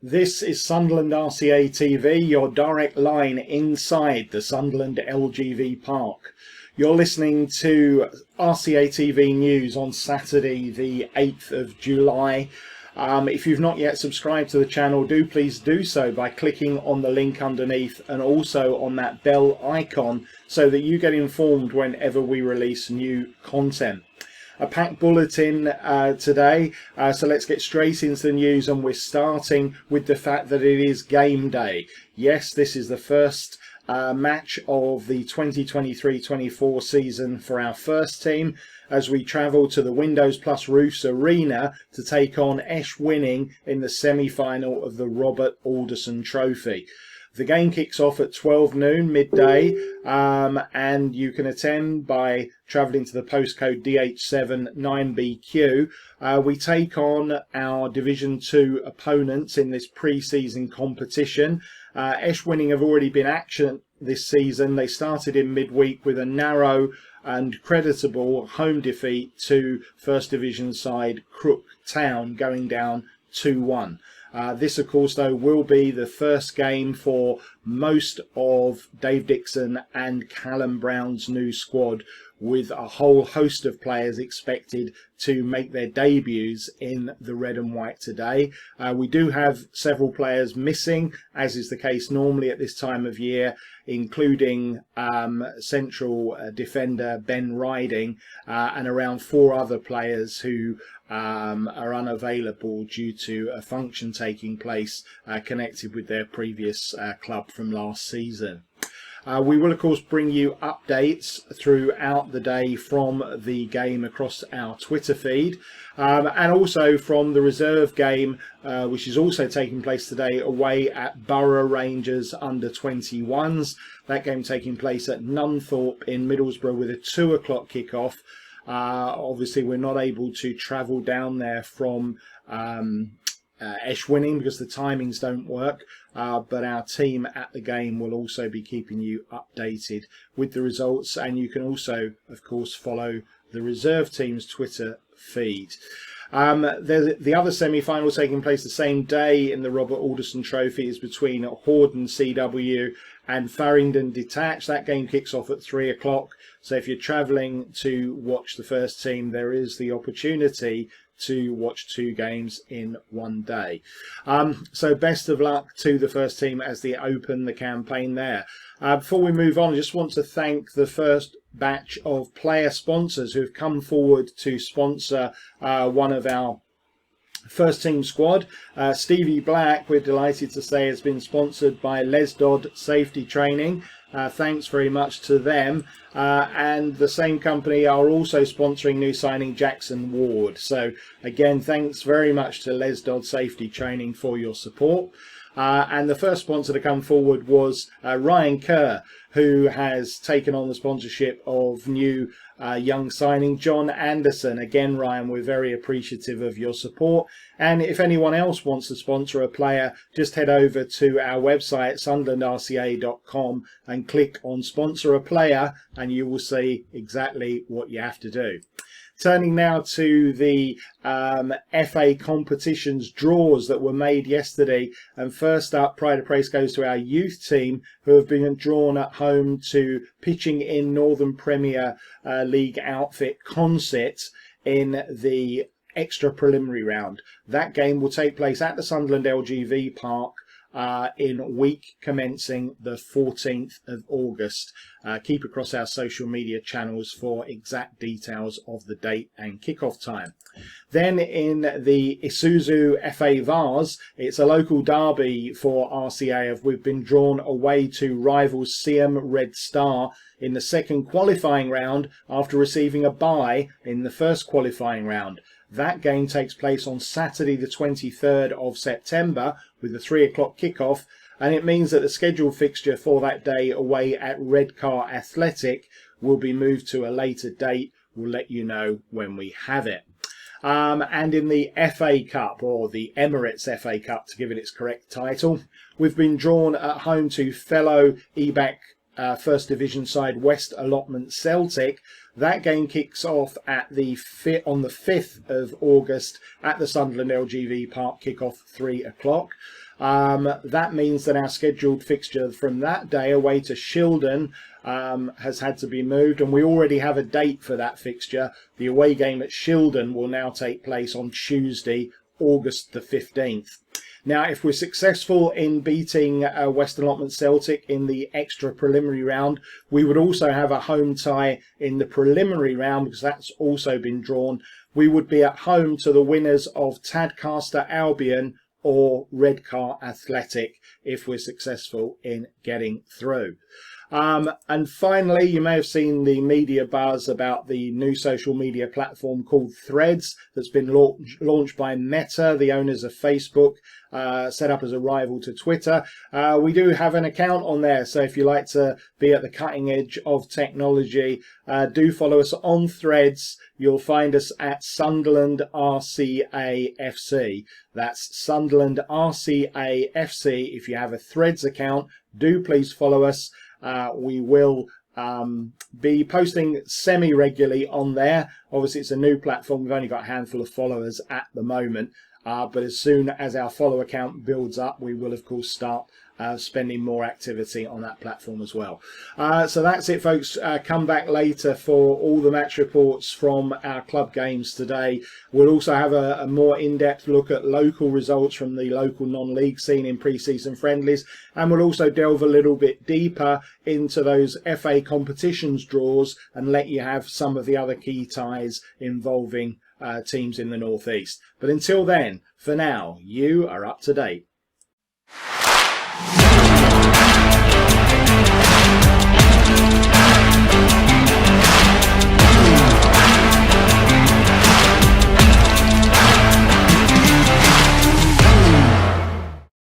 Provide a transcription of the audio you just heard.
This is Sunderland RCA TV, your direct line inside the Sunderland LGV Park. You're listening to RCA TV News on Saturday the 8th of July. If you've not yet subscribed to the channel, please do so by clicking on the link underneath and also on that bell icon so that you get informed whenever we release new content. A packed bulletin today, so let's get straight into the news, and we're starting with the fact that it is game day. Yes, this is the first match of the 2023-24 season for our first team as we travel to the Windows Plus Roofs Arena to take on Esh Winning in the semi-final of the Robert Alderson Trophy. The game kicks off at 12 noon midday, and you can attend by travelling to the postcode DH7 9BQ. We take on our Division 2 opponents in this pre-season competition. Esh Winning have already been action this season. They started in midweek with a narrow and creditable home defeat to First Division side Crook Town, going down 2-1. This, of course, though, will be the first game for most of Dave Dixon and Callum Brown's new squad, with a whole host of players expected to make their debuts in the red and white today. We do have several players missing, as is the case normally at this time of year, including central defender Ben Riding and around 4 other players who are unavailable due to a function taking place connected with their previous club from last season. We will, of course, bring you updates throughout the day from the game across our Twitter feed, and also from the reserve game, which is also taking place today away at Borough Rangers under-21s. That game taking place at Nunthorpe in Middlesbrough with a 2 o'clock kickoff. Obviously, we're not able to travel down there from Esh Winning because the timings don't work, but our team at the game will also be keeping you updated with the results, and you can also, of course, follow the reserve team's Twitter feed. The other semi-final taking place the same day in the Robert Alderson Trophy is between Hordern CW and Farringdon Detached. That game kicks off at 3 o'clock. So if you're travelling to watch the first team, there is the opportunity to watch 2 games in one day. So best of luck to the first team as they open the campaign there. Before we move on, I just want to thank the first batch of player sponsors who have come forward to sponsor one of our first team squad. Stevie Black, we're delighted to say, has been sponsored by Les Dodd Safety Training. Thanks very much to them. And the same company are also sponsoring new signing Jackson Ward. So again, thanks very much to Les Dodd Safety Training for your support. And the first sponsor to come forward was Ryan Kerr, who has taken on the sponsorship of new young signing John Anderson. Again, Ryan, we're very appreciative of your support. And if anyone else wants to sponsor a player, just head over to our website, sunderlandrca.com, and click on Sponsor a Player, and you will see exactly what you have to do. Turning now to the FA competitions draws that were made yesterday. And first up, pride of praise goes to our youth team, who have been drawn at home to Pitching in Northern Premier League outfit Consett in the extra preliminary round. That game will take place at the Sunderland LGV Park in week commencing the 14th of August. Keep across our social media channels for exact details of the date and kickoff time. Then in the Isuzu FA Vars, it's a local derby for RCA. We've been drawn away to rivals Seaham Red Star in the second qualifying round after receiving a bye in the first qualifying round. That game takes place on Saturday the 23rd of September with a 3 o'clock kickoff, and it means that the scheduled fixture for that day away at Redcar Athletic will be moved to a later date. We'll let you know when we have it. And in the FA Cup, or the Emirates FA Cup to give it its correct title, we've been drawn at home to fellow EBAC First Division side West Allotment Celtic. That game kicks off on the 5th of August at the Sunderland LGV Park, kick-off 3 o'clock. That means that our scheduled fixture from that day away to Shildon has had to be moved, and we already have a date for that fixture. The away game at Shildon will now take place on Tuesday, August the 15th. Now, if we're successful in beating Western Allotment Celtic in the extra preliminary round, we would also have a home tie in the preliminary round, because that's also been drawn. We would be at home to the winners of Tadcaster Albion or Redcar Athletic if we're successful in getting through. And finally, you may have seen the media buzz about the new social media platform called Threads that's been launched by Meta, the owners of Facebook, set up as a rival to Twitter. We do have an account on there, so if you like to be at the cutting edge of technology, do follow us on Threads. You'll find us at Sunderland RCA FC. That's Sunderland RCA FC. If you have a Threads account, do please follow us. We will be posting semi-regularly on there. Obviously, it's a new platform. We've only got a handful of followers at the moment. But as soon as our follower count builds up, we will, of course, start spending more activity on that platform as well. So that's it, folks. Come back later for all the match reports from our club games today. We'll also have a more in-depth look at local results from the local non-league scene in pre-season friendlies, and we'll also delve a little bit deeper into those FA competitions draws and let you have some of the other key ties involving teams in the northeast. But until then, for now, you are up to date.